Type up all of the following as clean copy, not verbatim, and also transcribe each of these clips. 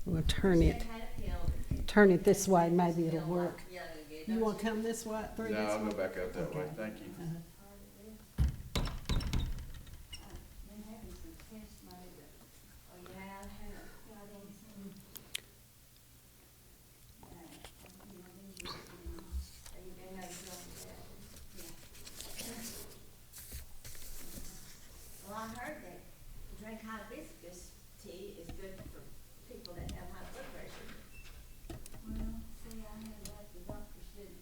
We'll turn it this way, maybe it'll work. You want to come this way, through No, this I'll way? go back up that way, Okay. thank you. Well, I heard that drink hibiscus tea is good for people that have high blood pressure. Well, see, I had that, the doctor said,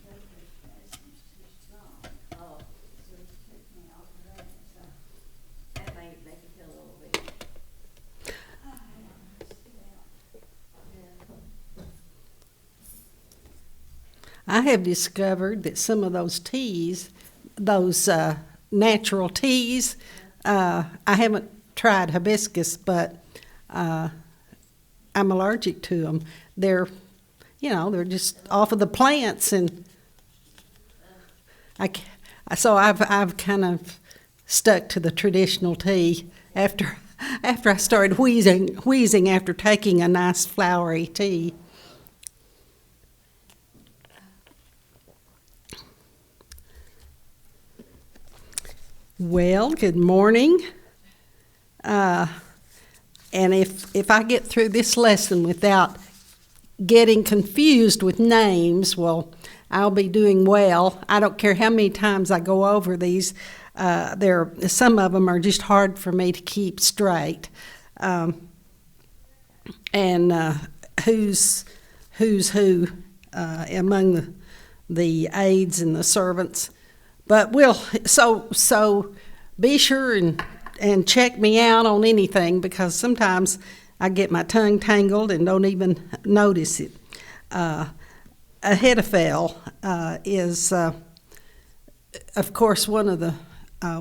blood pressure medicine's too strong, Oh, so he took me off of that, so. that may make you feel a little bit. I have discovered that some of those teas, those natural teas, I haven't tried hibiscus, but I'm allergic to them. They're, they're just off of the plants, and so I've kind of stuck to the traditional tea after I started wheezing after taking a nice flowery tea. Well, good morning. And if I get through this lesson without getting confused with names, well, I'll be doing well. I don't care how many times I go over these. Some of them are just hard for me to keep straight. And who's who among the aides and the servants. But so be sure and check me out on anything, because sometimes I get my tongue tangled and don't even notice it. Ahithophel is, of course, one of the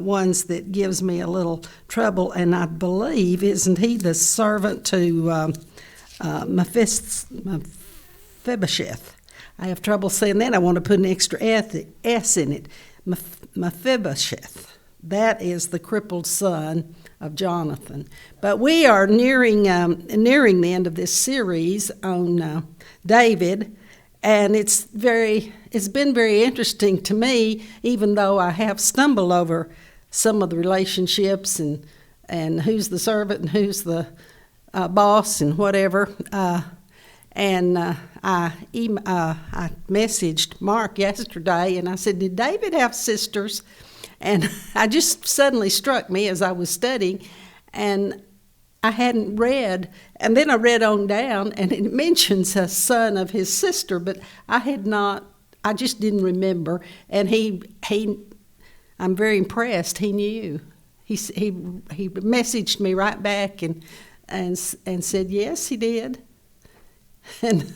ones that gives me a little trouble, and I believe, isn't he the servant to Mephibosheth? I have trouble saying that. I want to put an extra S in it. Mephibosheth. That is the crippled son of Jonathan. But we are nearing the end of this series on David, and it's been very interesting to me, even though I have stumbled over some of the relationships and who's the servant and who's the boss and whatever. I messaged Mark yesterday, and I said, "Did David have sisters?" And I just suddenly struck me as I was studying, and I hadn't read. And then I read on down, and it mentions a son of his sister, but I just didn't remember. And I'm very impressed. He knew. He messaged me right back and said, yes, he did. And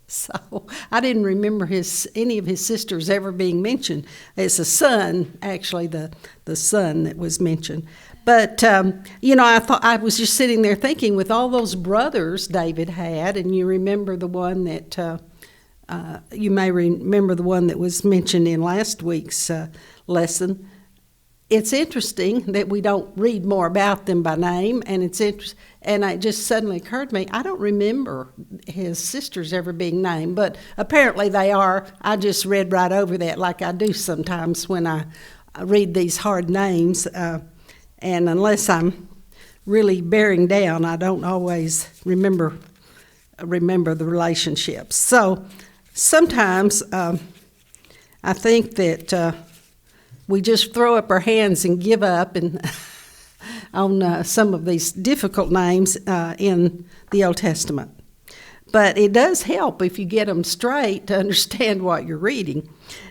so I didn't remember any of his sisters ever being mentioned. It's a son, actually, the son that was mentioned. But, I was just sitting there thinking, with all those brothers David had, and you remember the one that, you may remember the one that was mentioned in last week's lesson. It's interesting that we don't read more about them by name, and and it just suddenly occurred to me, I don't remember his sisters ever being named, but apparently they are. I just read right over that, like I do sometimes when I read these hard names, and unless I'm really bearing down, I don't always remember the relationships. So sometimes I think that we just throw up our hands and give up on some of these difficult names in the Old Testament. But it does help if you get them straight to understand what you're reading.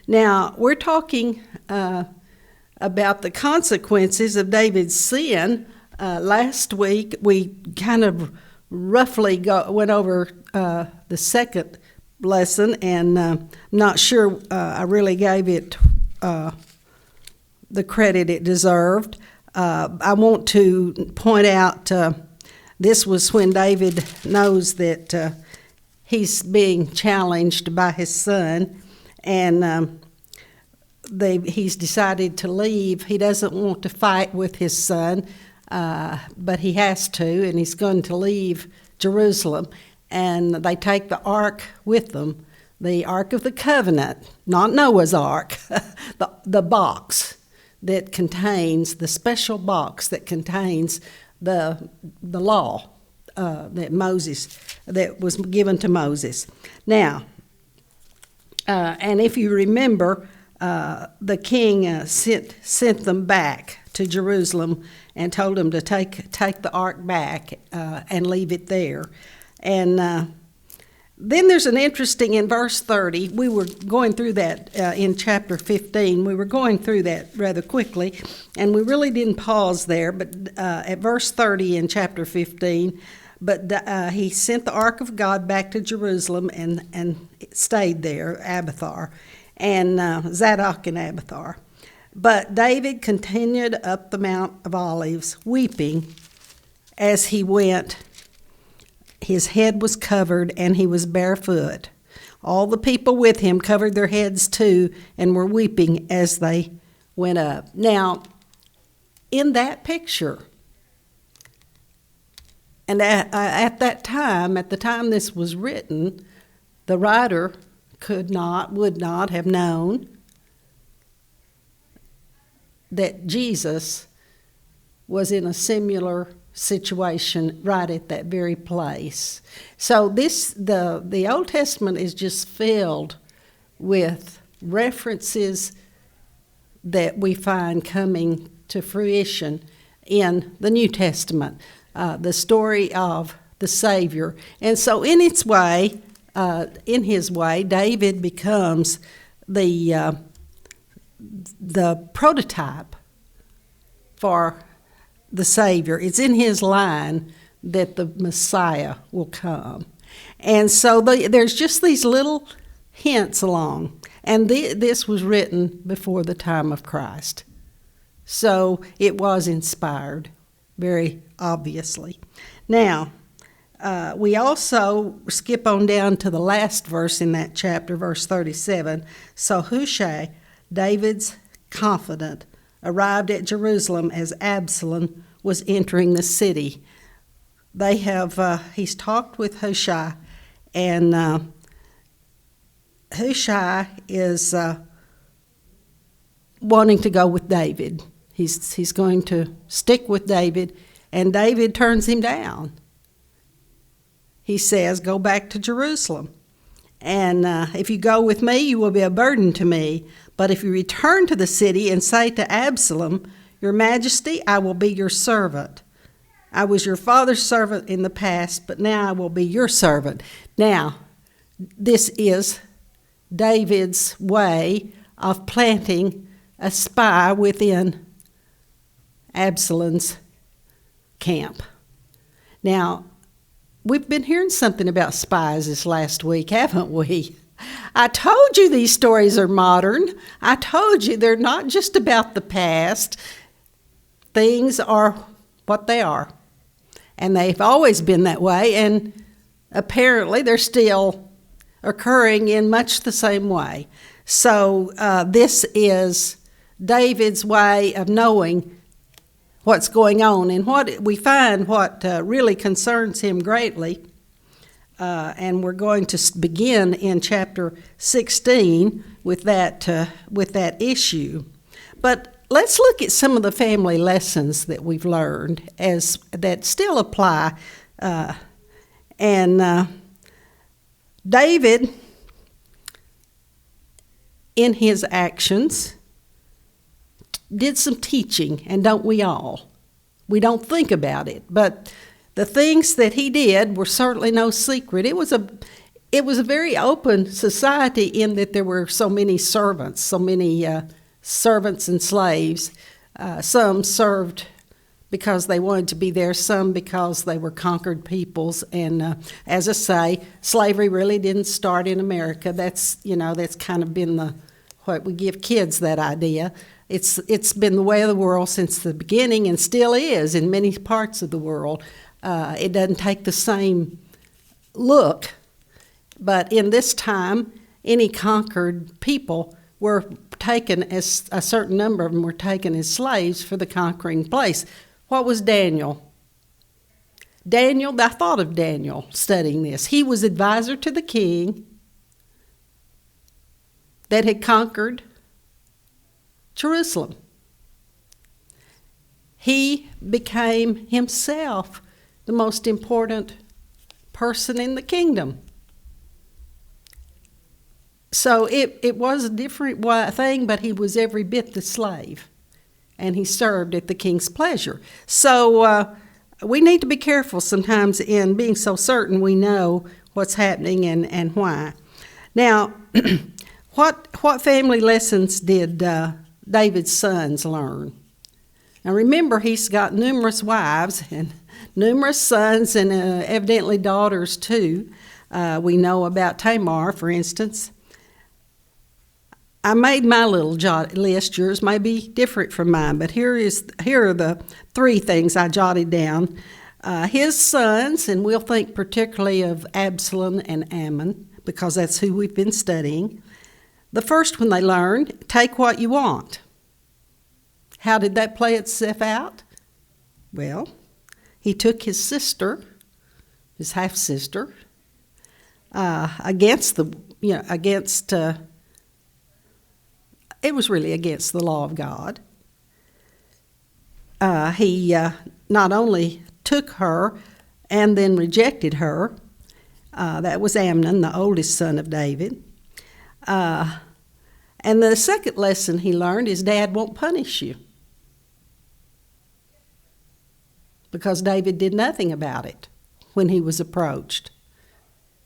Now, we're talking about the consequences of David's sin. Last week, we kind of roughly went over the second lesson, and not sure I really gave it the credit it deserved. I want to point out this was when David knows that he's being challenged by his son, and he's decided to leave. He doesn't want to fight with his son. but he has to, and he's going to leave Jerusalem. And they take the ark with them, the Ark of the Covenant, not Noah's Ark, the box that contains, the special box that contains the law that was given to Moses. Now, and if you remember, the king sent them back to Jerusalem and told them to take the ark back and leave it there. And then there's an interesting, in verse 30, we were going through that in chapter 15. We were going through that rather quickly, and we really didn't pause there. But at verse 30 in chapter 15, but he sent the ark of God back to Jerusalem and stayed there, Abiathar, and Zadok and Abiathar. But David continued up the Mount of Olives, weeping as he went. His head was covered, and he was barefoot. All the people with him covered their heads too, and were weeping as they went up. Now, in that picture, and at that time, at the time this was written, the writer would not have known that Jesus was in a similar situation right at that very place. So the Old Testament is just filled with references that we find coming to fruition in the New Testament, the story of the Savior. And so in his way, David becomes the prototype for the Savior. It's in his line that the Messiah will come. And so there's just these little hints along. And this was written before the time of Christ. So it was inspired, very obviously. Now, we also skip on down to the last verse in that chapter, verse 37. So Hushai, David's confidant, arrived at Jerusalem as Absalom was entering the city. He's talked with Hushai, and Hushai is wanting to go with David. He's going to stick with David, and David turns him down. He says, "Go back to Jerusalem. And if you go with me, you will be a burden to me. But if you return to the city and say to Absalom, 'Your Majesty, I will be your servant. I was your father's servant in the past, but now I will be your servant.'" Now, this is David's way of planting a spy within Absalom's camp. Now, we've been hearing something about spies this last week, haven't we? I told you these stories are modern. I told you they're not just about the past. Things are what they are. And they've always been that way, and apparently they're still occurring in much the same way. So this is David's way of knowing what's going on, and what we find really concerns him greatly. And we're going to begin in chapter 16 with that issue. But let's look at some of the family lessons that we've learned that still apply. David, in his actions, did some teaching, and don't we all? We don't think about it, but the things that he did were certainly no secret. It was a very open society in that there were so many servants and slaves. Some served because they wanted to be there, some because they were conquered peoples. And as I say, slavery really didn't start in America. That's kind of been what we give kids that idea. It's been the way of the world since the beginning, and still is in many parts of the world. It doesn't take the same look, but in this time, any conquered people were taken as a certain number of them were taken as slaves for the conquering place. What was Daniel? Daniel, I thought of Daniel studying this. He was advisor to the king that had conquered Jerusalem. He became himself the most important person in the kingdom. So it was a different thing, but he was every bit the slave, and he served at the king's pleasure. So we need to be careful sometimes in being so certain we know what's happening and why. Now, what family lessons did David's sons learn? Now remember, he's got numerous wives and numerous sons and evidently daughters too. We know about Tamar, for instance. I made my little list. Yours may be different from mine, but here are the 3 things I jotted down. His sons, and we'll think particularly of Absalom and Ammon, because that's who we've been studying. The first one they learned, take what you want. How did that play itself out? Well, he took his sister, his half-sister, it was really against the law of God. He not only took her and then rejected her. That was Amnon, the oldest son of David. And the second lesson he learned is Dad won't punish you, because David did nothing about it when he was approached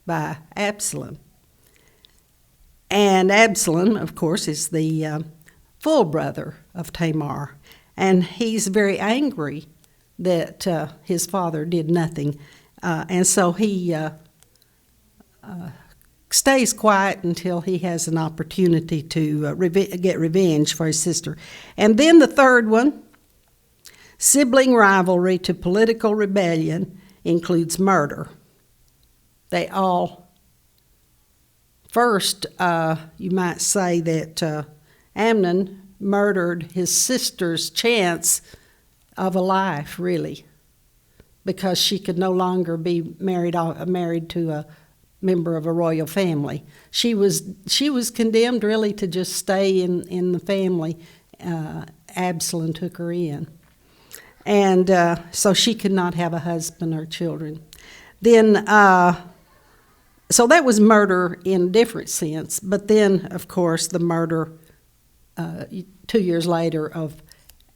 by Absalom. And Absalom, of course, is the full brother of Tamar. And he's very angry that his father did nothing. And so he stays quiet until he has an opportunity to get revenge for his sister. And then the third one, sibling rivalry to political rebellion includes murder. They all... First, you might say that Amnon murdered his sister's chance of a life, really, because she could no longer be married to a member of a royal family. She was condemned, really, to just stay in the family. Absalom took her in. And so she could not have a husband or children. Then... So that was murder in a different sense. But then, of course, the murder 2 years later of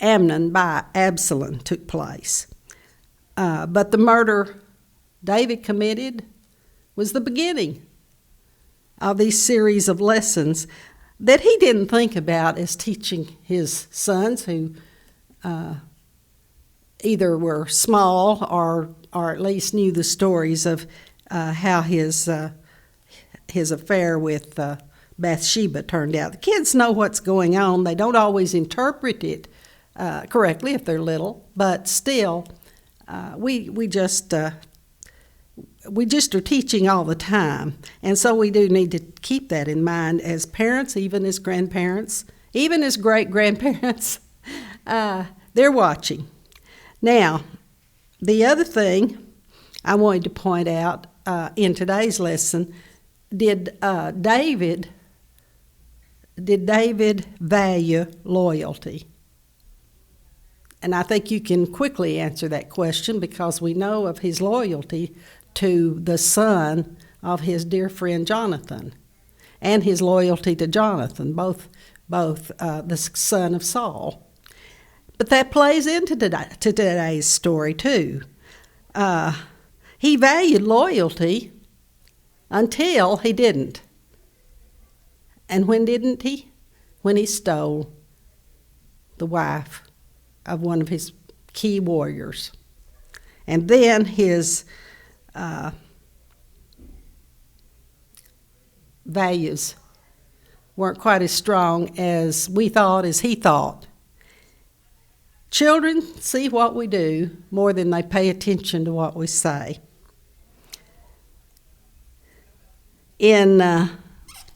Amnon by Absalom took place. But the murder David committed was the beginning of these series of lessons that he didn't think about as teaching his sons, who either were small or at least knew the stories of how his affair with Bathsheba turned out. The kids know what's going on. They don't always interpret it correctly if they're little, but still, we just are teaching all the time, and so we do need to keep that in mind as parents, even as grandparents, even as great-grandparents. They're watching. Now, the other thing I wanted to point out in today's lesson, did David value loyalty? And I think you can quickly answer that question, because we know of his loyalty to the son of his dear friend Jonathan, and his loyalty to Jonathan, both the son of Saul. But that plays into today's story too. He valued loyalty until he didn't. And when didn't he? When he stole the wife of one of his key warriors. And then his values weren't quite as strong as we thought, as he thought. Children see what we do more than they pay attention to what we say. In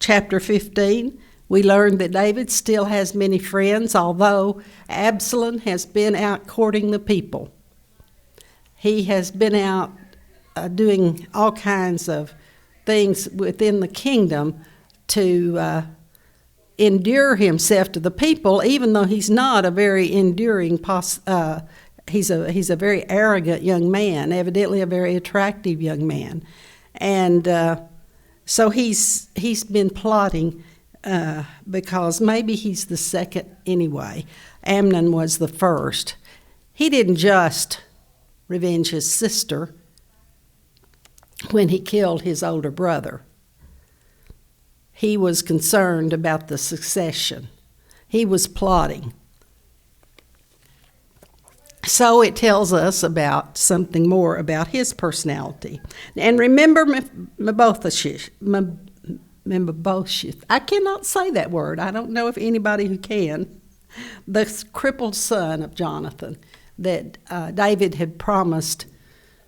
chapter 15, We learn that David still has many friends, although Absalom has been out courting the people. He has been out doing all kinds of things within the kingdom to endure himself to the people, even though he's not a very enduring he's a very arrogant young man, evidently a very attractive young man. And so he's been plotting because maybe he's the second anyway. Amnon was the first. He didn't just revenge his sister when he killed his older brother. He was concerned about the succession. He was plotting. So it tells us about something more about his personality. And remember Mephibosheth. I cannot say that word. I don't know if anybody who can. The crippled son of Jonathan that David had promised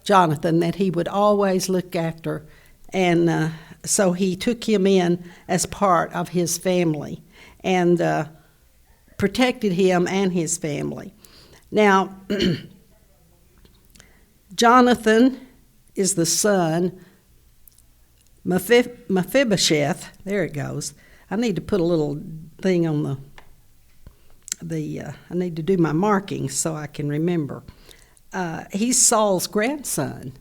Jonathan that he would always look after, and so he took him in as part of his family and protected him and his family. Now, Jonathan is the son. Mephibosheth, there it goes. I need to put a little thing on I need to do my markings so I can remember. He's Saul's grandson.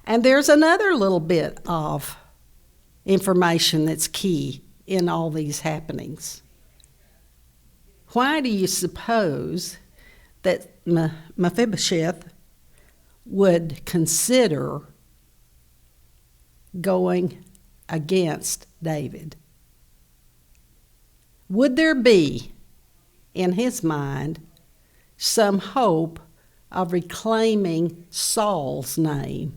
And there's another little bit of information that's key in all these happenings. Why do you suppose that Mephibosheth would consider going against David? Would there be, in his mind, some hope of reclaiming Saul's name,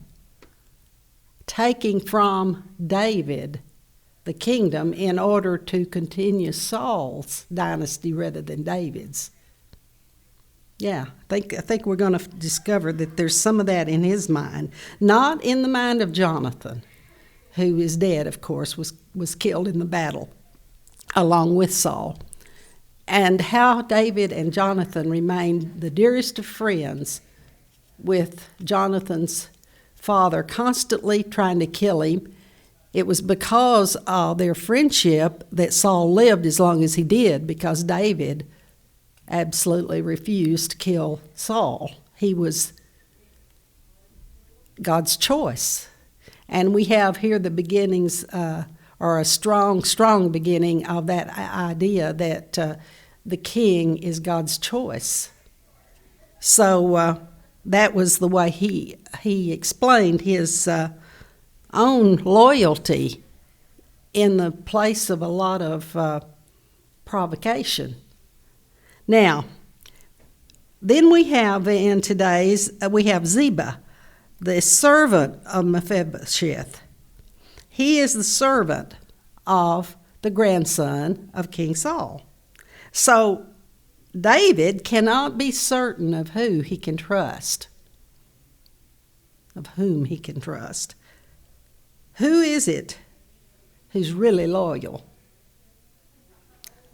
taking from David the kingdom in order to continue Saul's dynasty rather than David's? Yeah, I think we're going to discover that there's some of that in his mind, not in the mind of Jonathan, who is dead, of course, was killed in the battle along with Saul. And how David and Jonathan remained the dearest of friends, with Jonathan's father constantly trying to kill him. It was because of their friendship that Saul lived as long as he did, because David absolutely refused to kill Saul. He was God's choice. And we have here the beginnings, or a strong, strong beginning of that idea that the king is God's choice. So that was the way he explained his own loyalty in the place of a lot of provocation. Now, then we have in today's, we have Ziba, the servant of Mephibosheth. He is the servant of the grandson of King Saul. So David cannot be certain of who he can trust, of whom he can trust. Who is it who's really loyal?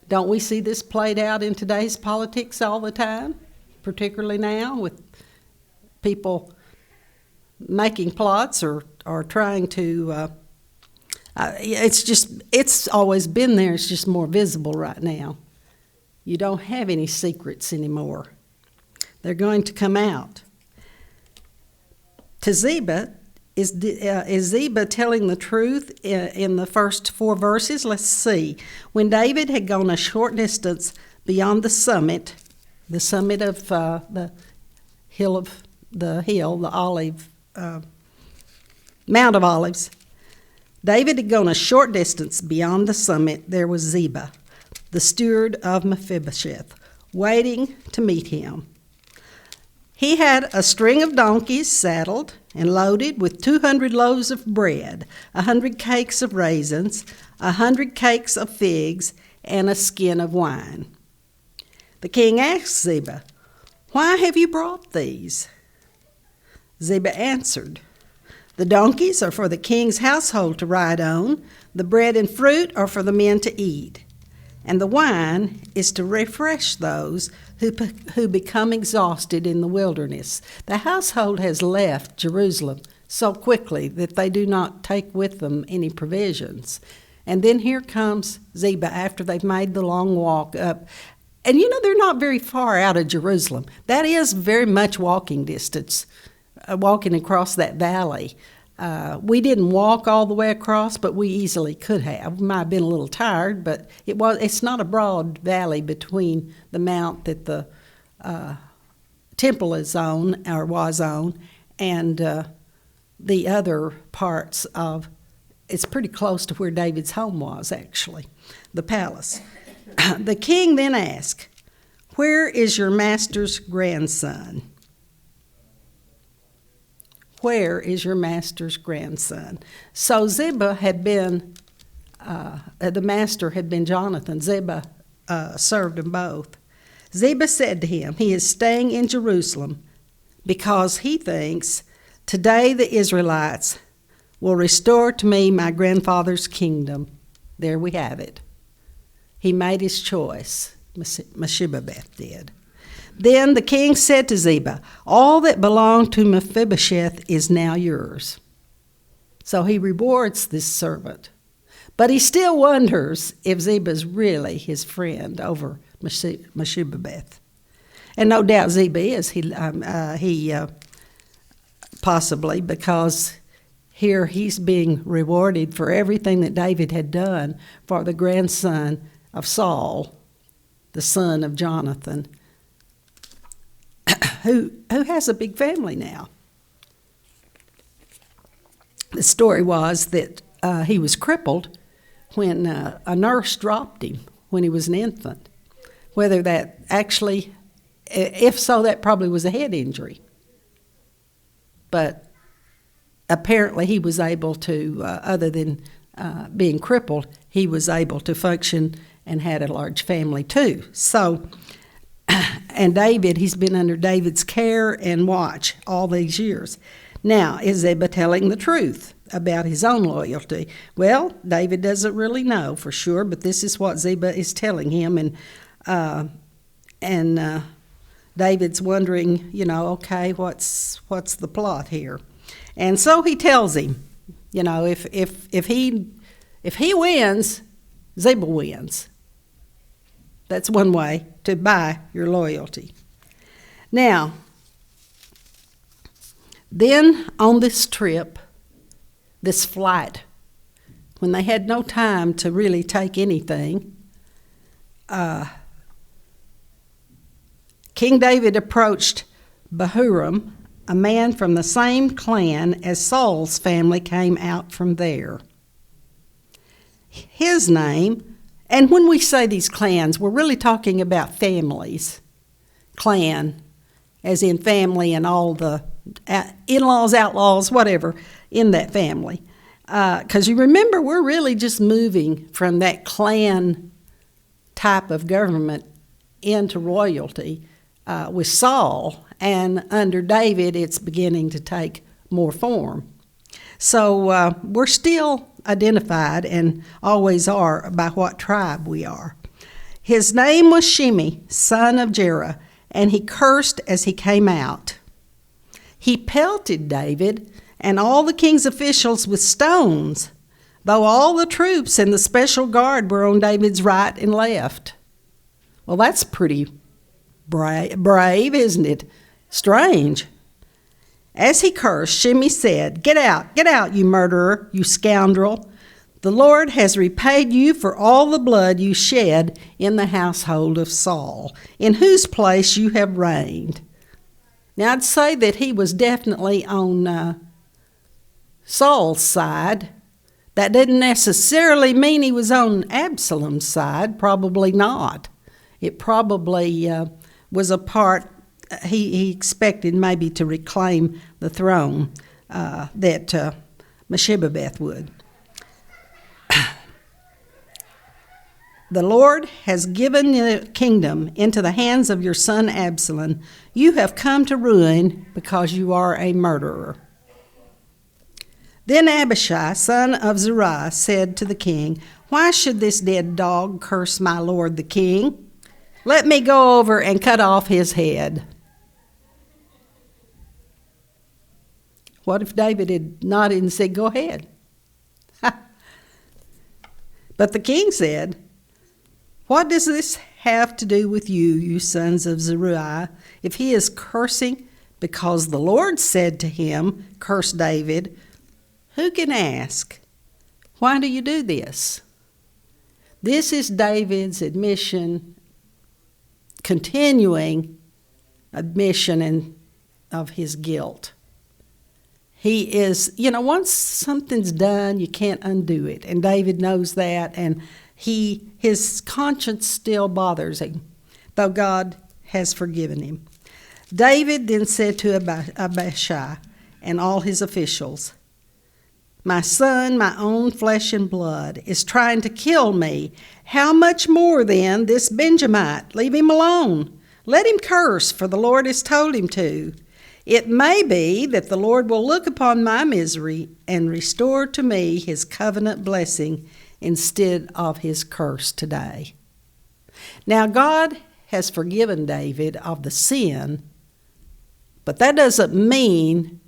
Don't we see this played out in today's politics all the time, particularly now with people making plots or trying to, it's always been there, it's just more visible right now. You don't have any secrets anymore. They're going to come out. To Ziba, is Ziba telling the truth in the first 4 verses? Let's see. When David had gone a short distance beyond the summit of the olive, Mount of Olives, David had gone a short distance beyond the summit. There was Ziba, the steward of Mephibosheth, waiting to meet him. He had a string of donkeys saddled and loaded with 200 loaves of bread, 100 cakes of raisins, 100 cakes of figs, and a skin of wine. The king asked Ziba, "Why have you brought these?" Ziba answered, "The donkeys are for the king's household to ride on. The bread and fruit are for the men to eat. and the wine is to refresh those who become exhausted in the wilderness. The household has left Jerusalem so quickly that they do not take with them any provisions. And then here comes Ziba after they've made the long walk up. And they're not very far out of Jerusalem. That is very much walking distance, walking across that valley. We didn't walk all the way across, but we easily could have. We might have been a little tired, but it's not a broad valley between the mount that the temple is on, or was on, and the other parts of. It's pretty close to where David's home was, actually, the palace. The king then asked, "Where is your master's grandson?" Where is your master's grandson? So Ziba had been, the master had been Jonathan. Ziba served them both. Ziba said to him, "He is staying in Jerusalem because he thinks, today the Israelites will restore to me my grandfather's kingdom." There we have it. He made his choice, Mephibosheth did. Then the king said to Ziba, "All that belonged to Mephibosheth is now yours." So he rewards this servant. But he still wonders if Ziba's really his friend over Mephibosheth. And no doubt Ziba is. He possibly, because here he's being rewarded for everything that David had done for the grandson of Saul, the son of Jonathan, who has a big family now. The story was that he was crippled when a nurse dropped him when he was an infant. Whether that actually, if so, that probably was a head injury. But apparently he was able to, other than being crippled, he was able to function and had a large family too. So, and David, he's been under David's care and watch all these years. Now, is Ziba telling the truth about his own loyalty? Well, David doesn't really know for sure, but this is what Ziba is telling him, and David's wondering, okay, what's the plot here? And so he tells him, if he wins, Ziba wins. That's one way to buy your loyalty. Now, then on this trip, this flight, when they had no time to really take anything, King David approached Bahurim, a man from the same clan as Saul's family came out from there. His name, and when we say these clans, we're really talking about families. Clan, as in family and all the in-laws, outlaws, whatever, in that family. Because you remember, we're really just moving from that clan type of government into royalty with Saul, and under David, it's beginning to take more form. So we're still identified, and always are, by what tribe we are. His name was Shimei, son of Jerah, and he cursed as he came out. He pelted David and all the king's officials with stones, though all the troops and the special guard were on David's right and left. Well, that's pretty brave, isn't it? Strange. As he cursed, Shimei said, get out, you murderer, you scoundrel. The Lord has repaid you for all the blood you shed in the household of Saul, in whose place you have reigned." Now, I'd say that he was definitely on Saul's side. That didn't necessarily mean he was on Absalom's side. Probably not. It probably was a part he expected maybe to reclaim the throne that Mephibosheth would. The Lord has given the kingdom into the hands of your son Absalom. You have come to ruin because you are a murderer. Then Abishai, son of Zeruiah, said to the king, Why should this dead dog curse my lord the king? Let me go over and cut off his head. What if David had nodded and said, go ahead? But the king said, what does this have to do with you, you sons of Zeruiah? If he is cursing because the Lord said to him, curse David, who can ask, why do you do this? This is David's admission, continuing admission of his guilt. He is, once something's done, you can't undo it. And David knows that, and his conscience still bothers him, though God has forgiven him. David then said to Abishai and all his officials, my son, my own flesh and blood, is trying to kill me. How much more then this Benjamite? Leave him alone. Let him curse, for the Lord has told him to. It may be that the Lord will look upon my misery and restore to me his covenant blessing instead of his curse today. Now, God has forgiven David of the sin, but that doesn't mean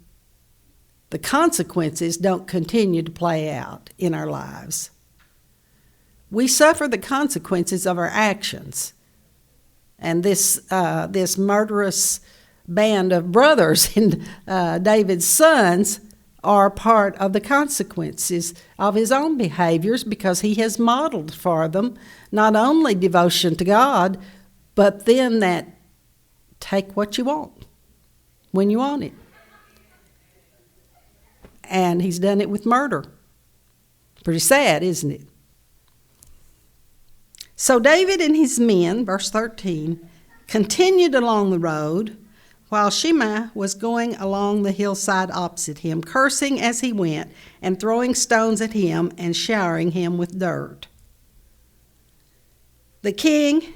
the consequences don't continue to play out in our lives. We suffer the consequences of our actions. And this murderous band of brothers and David's sons are part of the consequences of his own behaviors, because he has modeled for them not only devotion to God, but then that take what you want when you want it. And he's done it with murder. Pretty sad, isn't it? So David and his men, verse 13, continued along the road, while Shimei was going along the hillside opposite him, cursing as he went, and throwing stones at him and showering him with dirt. The king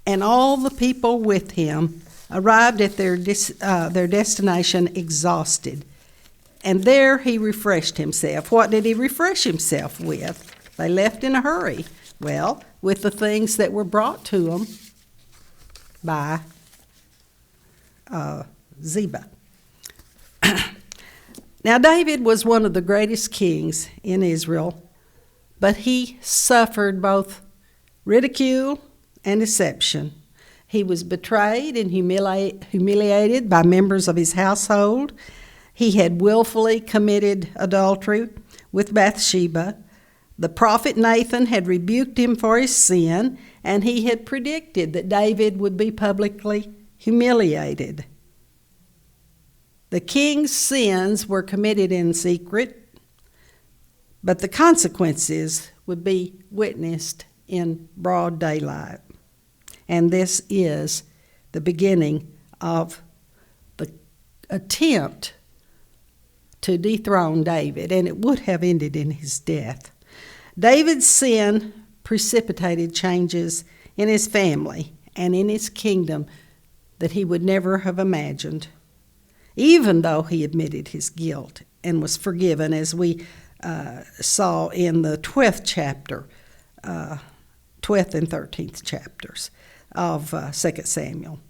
and all the people with him arrived at their destination exhausted, and there he refreshed himself. What did he refresh himself with? They left in a hurry. Well, with the things that were brought to them by Ziba. Now, David was one of the greatest kings in Israel, but he suffered both ridicule and deception. He was betrayed and humiliated by members of his household. He had willfully committed adultery with Bathsheba. The prophet Nathan had rebuked him for his sin, and he had predicted that David would be publicly humiliated. The king's sins were committed in secret, but the consequences would be witnessed in broad daylight. And this is the beginning of the attempt to dethrone David, and it would have ended in his death. David's sin precipitated changes in his family and in his kingdom that he would never have imagined, even though he admitted his guilt and was forgiven, as we saw in the 12th chapter, 12th and 13th chapters of 2 Samuel.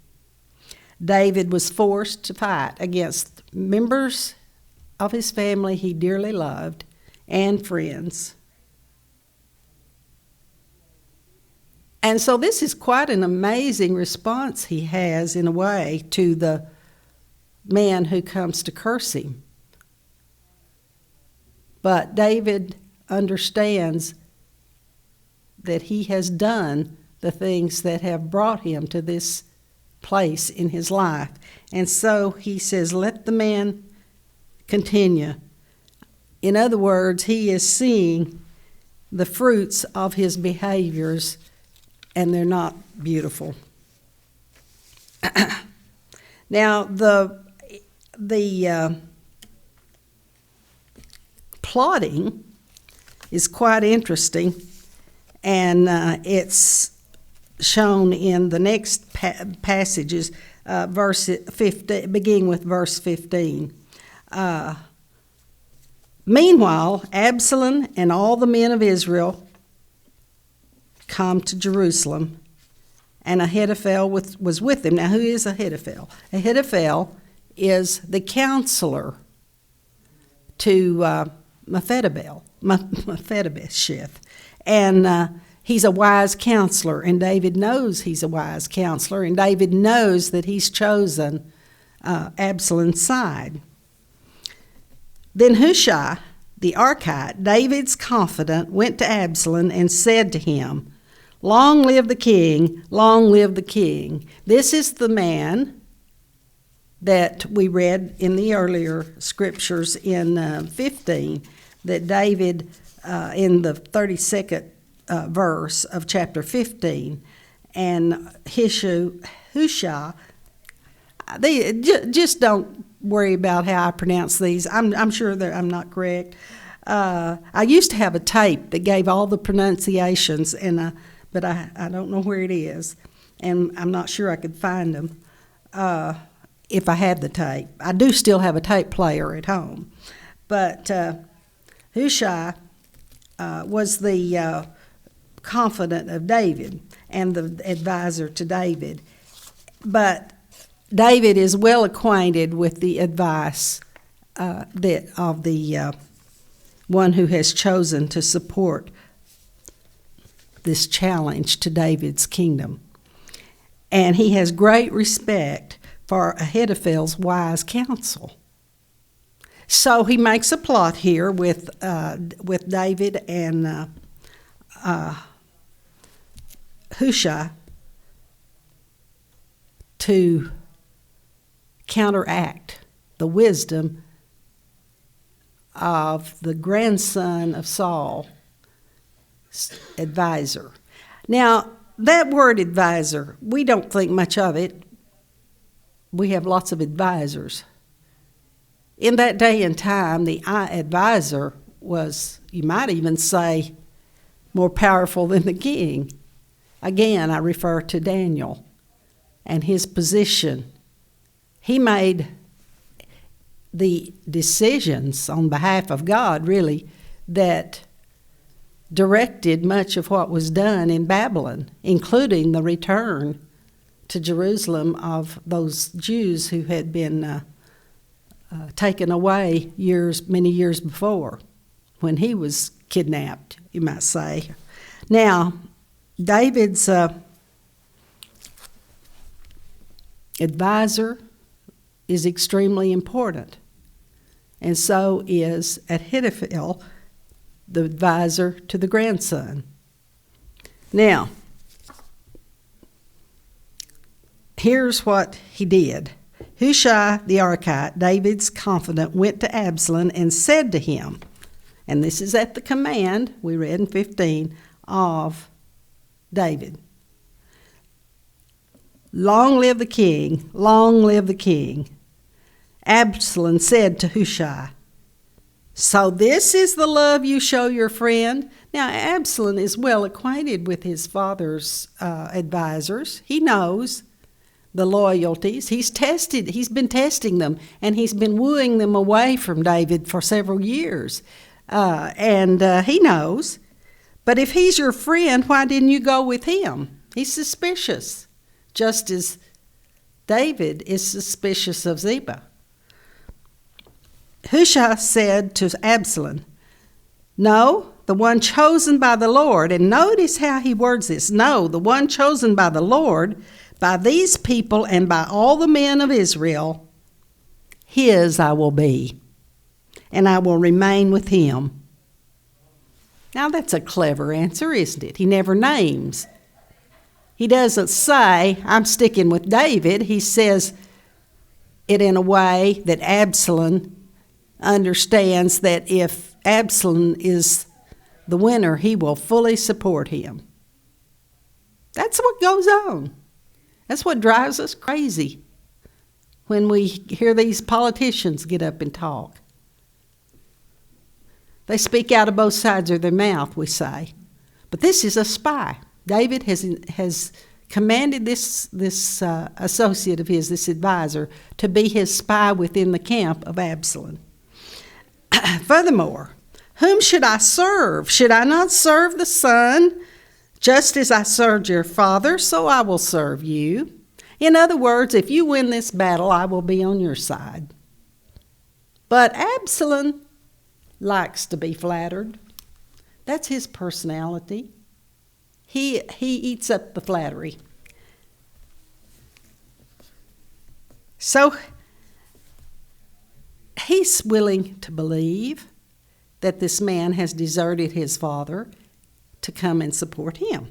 David was forced to fight against members of his family he dearly loved and friends. And so this is quite an amazing response he has, in a way, to the man who comes to curse him. But David understands that he has done the things that have brought him to this place in his life. And so he says, let the man continue. In other words, he is seeing the fruits of his behaviors, and they're not beautiful. Now, the plotting is quite interesting, and it's shown in the next passages, verse 15, beginning with verse 15. Meanwhile, Absalom and all the men of Israel come to Jerusalem, and Ahithophel was with him. Now, who is Ahithophel? Ahithophel is the counselor to Mephibosheth. And he's a wise counselor, and David knows he's a wise counselor, and David knows that he's chosen Absalom's side. Then Hushai, the Archite, David's confidant, went to Absalom and said to him, "Long live the king, long live the king." This is the man that we read in the earlier scriptures in 15, that David, in the 32nd verse of chapter 15, and Hushai, just don't worry about how I pronounce these. I'm sure that I'm not correct. I used to have a tape that gave all the pronunciations, but I don't know where it is, and I'm not sure I could find them if I had the tape. I do still have a tape player at home. But Hushai was the confidant of David and the advisor to David. But David is well acquainted with the advice of the one who has chosen to support this challenge to David's kingdom. And he has great respect for Ahithophel's wise counsel. So he makes a plot here with David and Hushai to counteract the wisdom of the grandson of Saul, advisor. Now, that word advisor, we don't think much of it. We have lots of advisors. In that day and time, the advisor was, you might even say, more powerful than the king. Again, I refer to Daniel and his position. He made the decisions on behalf of God, really, that directed much of what was done in Babylon, including the return to Jerusalem of those Jews who had been taken away many years before, when he was kidnapped, you might say. Now, David's advisor is extremely important, and so is Ahithophel, the advisor to the grandson. Now, here's what he did. Hushai the Archite, David's confidant, went to Absalom and said to him, and this is at the command, we read in 15, of David, "Long live the king, long live the king." Absalom said to Hushai, "So this is the love you show your friend?" Now, Absalom is well acquainted with his father's advisors. He knows the loyalties. He's been testing them, and he's been wooing them away from David for several years. And he knows. But if he's your friend, why didn't you go with him? He's suspicious, just as David is suspicious of Ziba. Hushai said to Absalom, "No, the one chosen by the Lord," and notice how he words this, "No, the one chosen by the Lord, by these people and by all the men of Israel, his I will be, and I will remain with him." Now that's a clever answer, isn't it? He never names. He doesn't say, "I'm sticking with David." He says it in a way that Absalom understands that if Absalom is the winner, he will fully support him. That's what goes on. That's what drives us crazy when we hear these politicians get up and talk. They speak out of both sides of their mouth, we say. But this is a spy. David has commanded this associate of his, this advisor, to be his spy within the camp of Absalom. Furthermore, whom should I serve? Should I not serve the son Just as I served your father, so I will serve you. In other words, if you win this battle, I will be on your side. But Absalom likes to be flattered. That's his personality. He eats up the flattery. So he's willing to believe that this man has deserted his father to come and support him.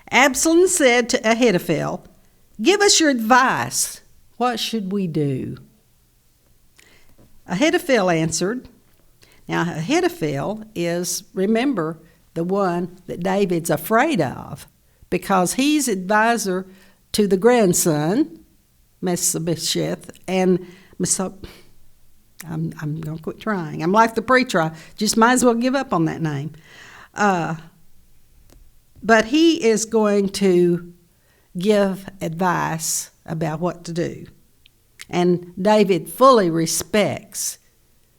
Absalom said to Ahithophel, "Give us your advice. What should we do?" Ahithophel answered. Now, Ahithophel is, remember, the one that David's afraid of because he's advisor to the grandson, Mephibosheth, and I'm going to quit trying. I'm like the preacher. I just might as well give up on that name. But he is going to give advice about what to do. And David fully respects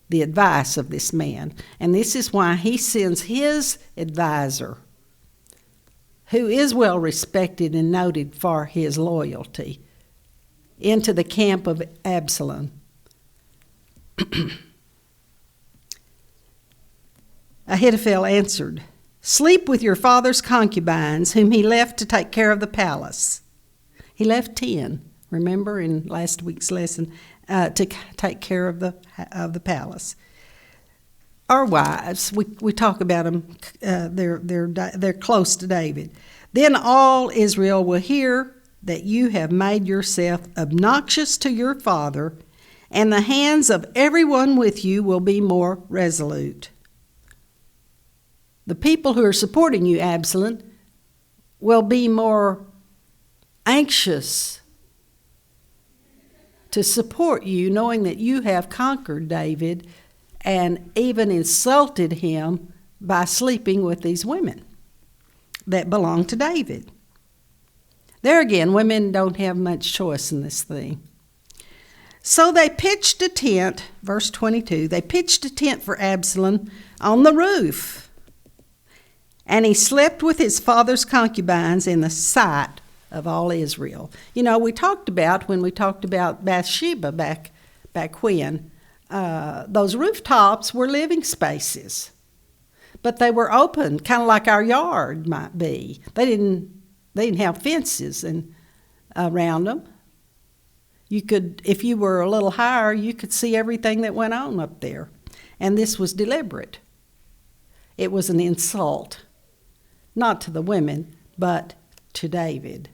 the advice of this man. And this is why he sends his advisor, who is well respected and noted for his loyalty, into the camp of Absalom. Ahithophel answered, "Sleep with your father's concubines, whom he left to take care of the palace." He left 10, remember in last week's lesson, to take care of the palace. Our wives, we talk about them, they're close to David. "Then all Israel will hear that you have made yourself obnoxious to your father, and the hands of everyone with you will be more resolute." The people who are supporting you, Absalom, will be more anxious to support you, knowing that you have conquered David and even insulted him by sleeping with these women that belong to David. There again, women don't have much choice in this thing. So they pitched a tent, verse 22, they pitched a tent for Absalom on the roof. And he slept with his father's concubines in the sight of all Israel. You know, when we talked about Bathsheba back when, those rooftops were living spaces. But they were open, kind of like our yard might be. They didn't have fences around them. You could, if you were a little higher, you could see everything that went on up there. And this was deliberate. It was an insult, not to the women, but to David.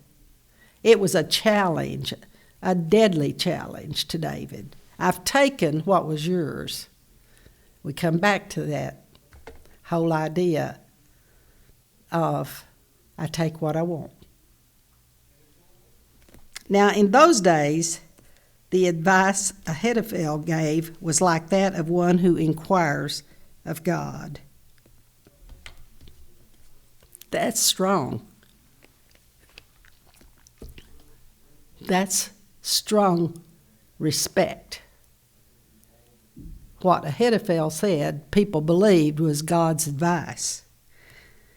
It was a challenge, a deadly challenge to David. I've taken what was yours. We come back to that whole idea of I take what I want. Now, in those days, the advice Ahithophel gave was like that of one who inquires of God. That's strong. That's strong respect. What Ahithophel said, people believed was God's advice.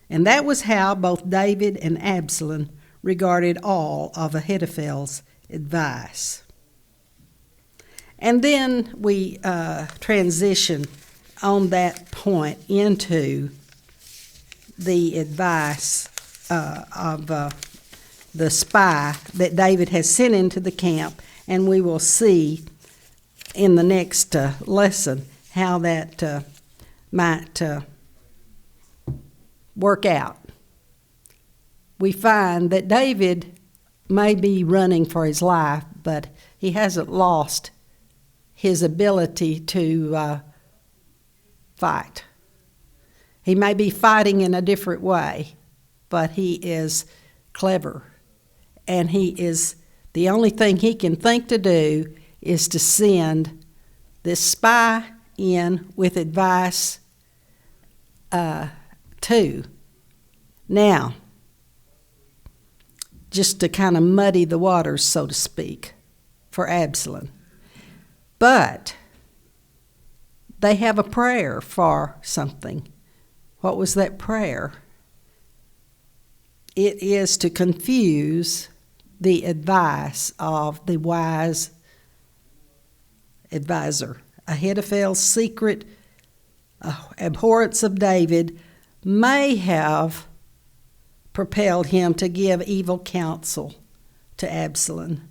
And that was how both David and Absalom regarded all of Ahithophel's advice. And then we transition on that point into the advice of the spy that David has sent into the camp, and we will see in the next lesson how that might work out. We find that David may be running for his life, but he hasn't lost his ability to fight. He may be fighting in a different way, but he is clever. And the only thing he can think to do is to send this spy in with advice too. Now, just to kind of muddy the waters, so to speak, for Absalom. But they have a prayer for something. What was that prayer? it is to confuse the advice of the wise advisor. Ahithophel's secret abhorrence of David may have propelled him to give evil counsel to Absalom.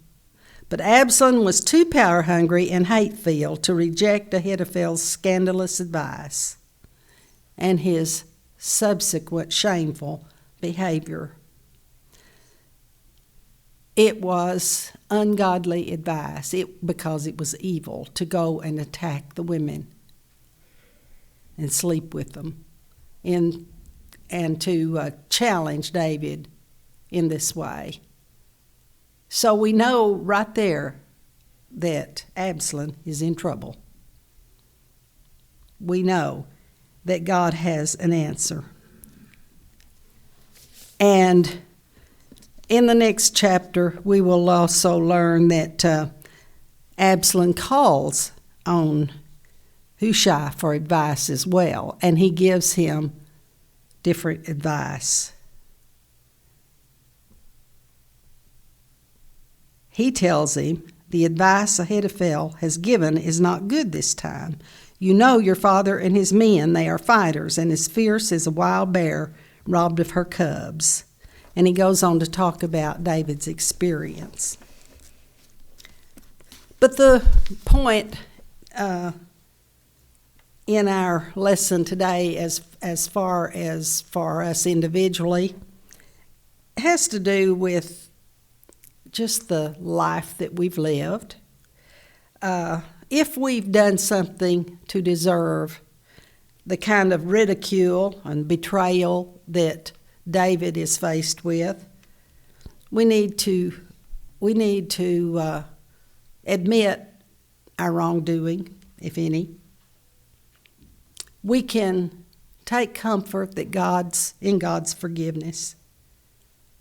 But Absalom was too power-hungry and hate-filled to reject Ahithophel's scandalous advice and his subsequent shameful behavior. It was ungodly advice because it was evil to go and attack the women and sleep with them and to challenge David in this way. So we know right there that Absalom is in trouble. We know that God has an answer. And in the next chapter, we will also learn that Absalom calls on Hushai for advice as well, and he gives him different advice. He tells him, the advice Ahithophel has given is not good this time. You know your father and his men, they are fighters, and as fierce as a wild bear robbed of her cubs. And he goes on to talk about David's experience. But the point in our lesson today, as far as for us individually, has to do with just the life that we've lived. If we've done something to deserve the kind of ridicule and betrayal that David is faced with, we need to admit our wrongdoing, if any. We can take comfort that in God's forgiveness.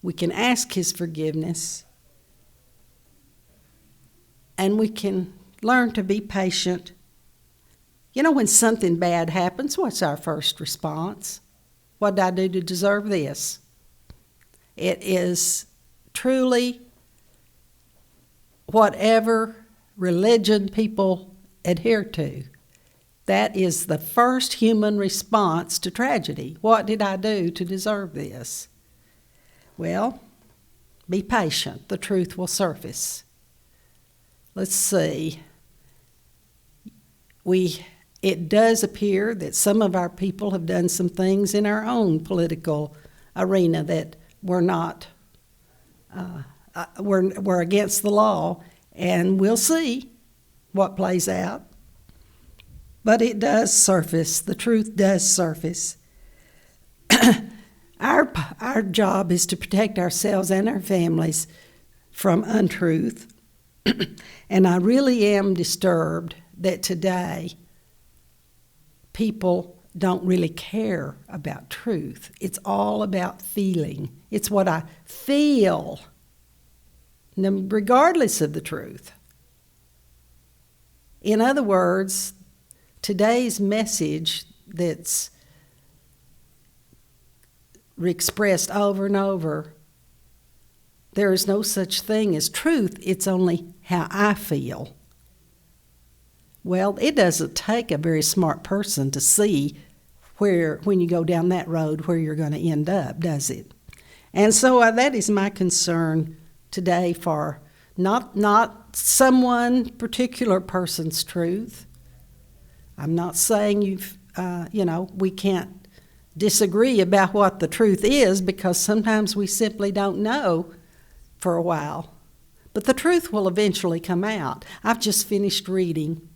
We can ask His forgiveness. And we can learn to be patient. You know, when something bad happens, what's our first response? What did I do to deserve this? It is truly whatever religion people adhere to. That is the first human response to tragedy. What did I do to deserve this? Well, be patient. The truth will surface. Let's see. It does appear that some of our people have done some things in our own political arena that were not were against the law, and we'll see what plays out. But it does surface. The truth does surface. Our job is to protect ourselves and our families from untruth. And I really am disturbed that today people don't really care about truth. It's all about feeling. It's what I feel, regardless of the truth. In other words, today's message that's expressed over and over, there is no such thing as truth, it's only how I feel. Well, it doesn't take a very smart person to see when you go down that road, where you're going to end up, does it? And so that is my concern today for not someone particular person's truth. I'm not saying we can't disagree about what the truth is, because sometimes we simply don't know for a while. But the truth will eventually come out. I've just finished reading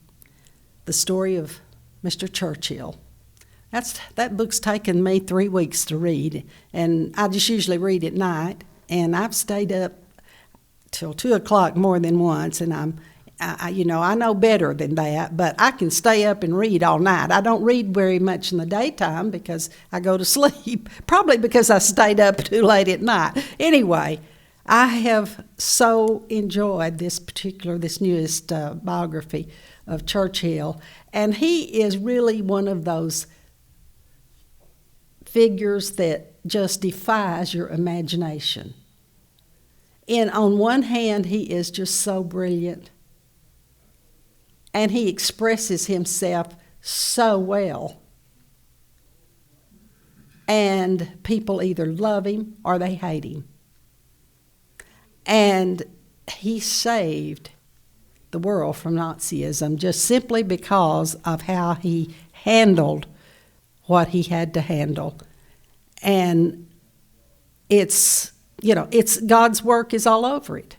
the story of Mr. Churchill. That book's taken me 3 weeks to read, and I just usually read at night, and I've stayed up till 2 o'clock more than once, and I know better than that, but I can stay up and read all night. I don't read very much in the daytime because I go to sleep, probably because I stayed up too late at night. Anyway, I have so enjoyed this newest biography of Churchill, and he is really one of those figures that just defies your imagination. And on one hand, he is just so brilliant, and he expresses himself so well. And people either love him or they hate him. And he saved the world from Nazism just simply because of how he handled what he had to handle. And it's God's work is all over it.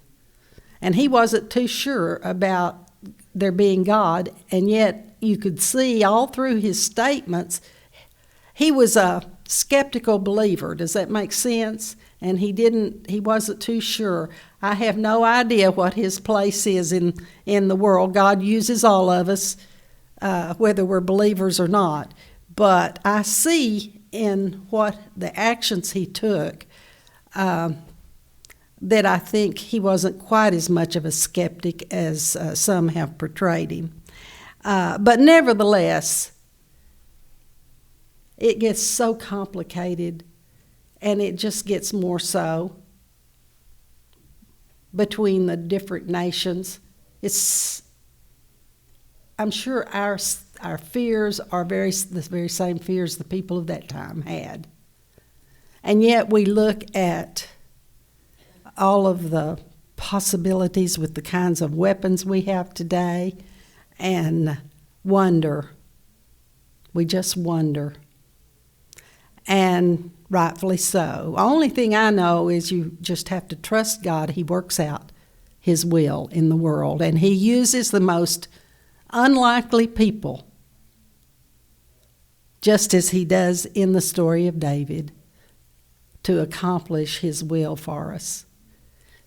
And he wasn't too sure about there being God, and yet you could see all through his statements, he was a skeptical believer. Does that make sense? And he wasn't too sure. I have no idea what his place is in the world. God uses all of us, whether we're believers or not. But I see in what the actions he took that I think he wasn't quite as much of a skeptic as some have portrayed him. But nevertheless, it gets so complicated, and it just gets more so between the different nations. I'm sure our fears are the very same fears the people of that time had. And yet we look at all of the possibilities with the kinds of weapons we have today and wonder. We just wonder. And rightfully so. The only thing I know is you just have to trust God. He works out his will in the world, and he uses the most unlikely people, just as he does in the story of David, to accomplish his will for us.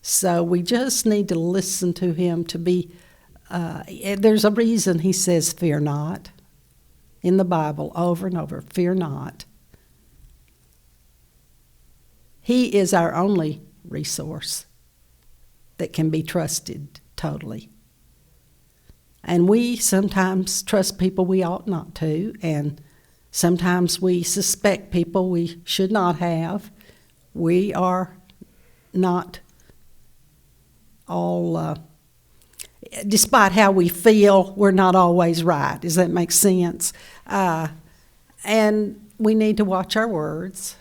So we just need to listen to him to be, there's a reason he says, fear not, in the Bible over and over, fear not. He is our only resource that can be trusted totally. And we sometimes trust people we ought not to, and sometimes we suspect people we should not have. We are not all, despite how we feel, we're not always right. Does that make sense? And we need to watch our words,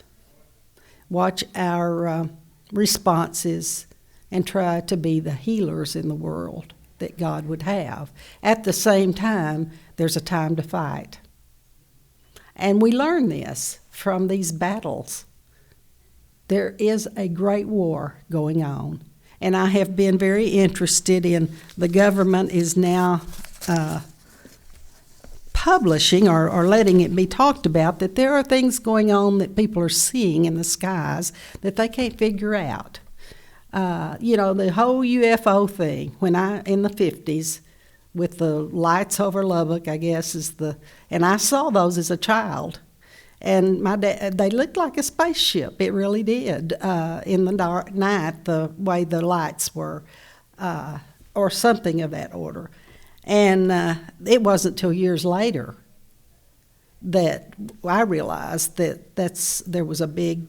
watch our responses, and try to be the healers in the world that God would have. At the same time, there's a time to fight. And we learn this from these battles. There is a great war going on. And I have been very interested in, the government is now publishing or letting it be talked about that there are things going on that people are seeing in the skies that they can't figure out. The whole UFO thing, in the 50s, with the lights over Lubbock, I guess, and I saw those as a child. And my dad, they looked like a spaceship. It really did, in the dark night, the way the lights were, or something of that order. And it wasn't till years later that I realized that there was a big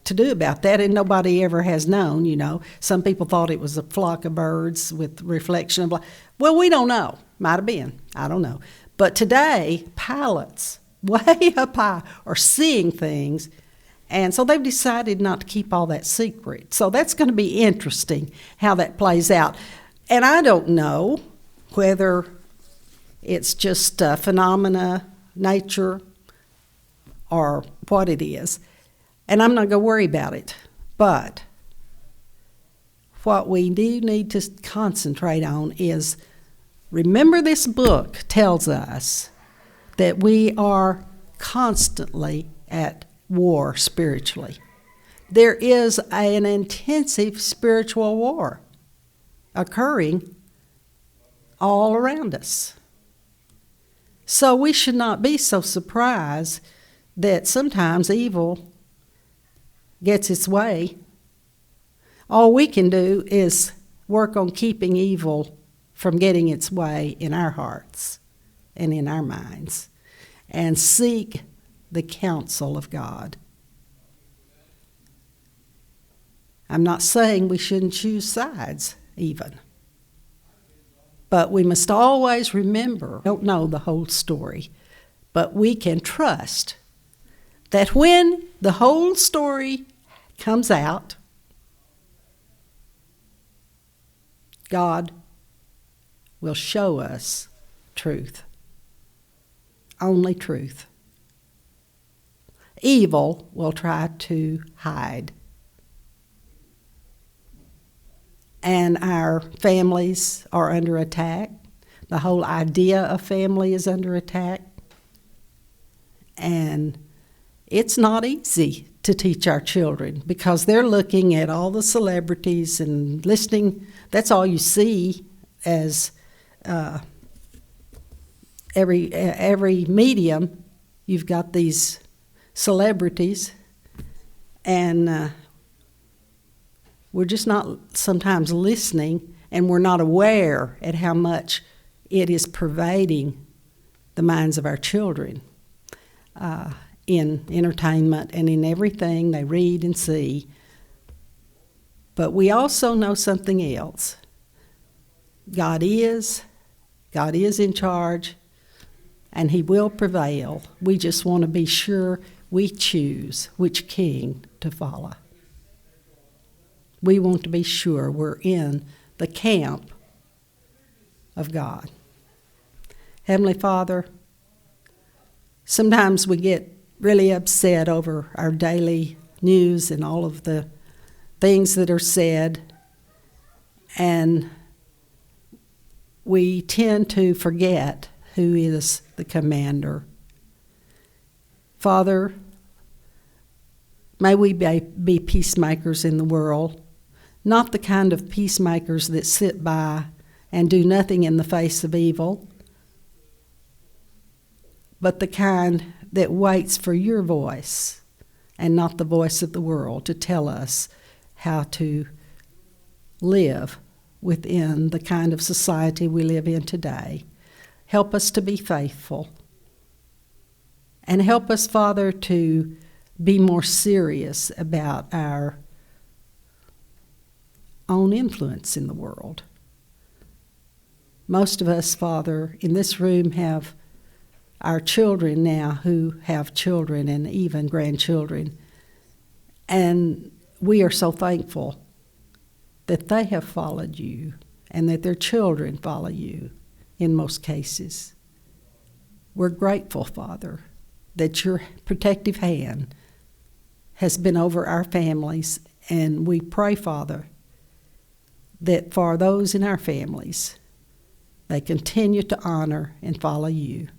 to-do about that, and nobody ever has known, Some people thought it was a flock of birds with reflection of light. Well, we don't know. Might have been. I don't know. But today, pilots way up high are seeing things, and so they've decided not to keep all that secret. So that's going to be interesting how that plays out. And I don't know whether it's just phenomena, nature, or what it is. And I'm not going to worry about it. But what we do need to concentrate on is, remember, this book tells us that we are constantly at war spiritually. There is an intensive spiritual war occurring all around us. So we should not be so surprised that sometimes evil gets its way. All we can do is work on keeping evil from getting its way in our hearts and in our minds, and seek the counsel of God. I'm not saying we shouldn't choose sides, even. But we must always remember, we don't know the whole story, but we can trust that when the whole story comes out, God will show us truth. Only truth. Evil will try to hide. And our families are under attack. The whole idea of family is under attack. And it's not easy to teach our children because they're looking at all the celebrities and listening. That's all you see as every medium. You've got these celebrities, and we're just not sometimes listening, and we're not aware at how much it is pervading the minds of our children in entertainment and in everything they read and see. But we also know something else. God is in charge, and He will prevail. We just want to be sure we choose which king to follow. We want to be sure we're in the camp of God. Heavenly Father, sometimes we get really upset over our daily news and all of the things that are said, and we tend to forget who is the commander. Father, may we be peacemakers in the world, not the kind of peacemakers that sit by and do nothing in the face of evil, but the kind that waits for your voice and not the voice of the world to tell us how to live within the kind of society we live in today. Help us to be faithful. And help us, Father, to be more serious about our own influence in the world. Most of us, Father, in this room have our children now who have children and even grandchildren. And we are so thankful that they have followed you and that their children follow you in most cases. We're grateful, Father, that your protective hand has been over our families, and we pray, Father, that for those in our families, they continue to honor and follow you.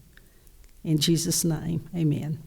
In Jesus' name, amen.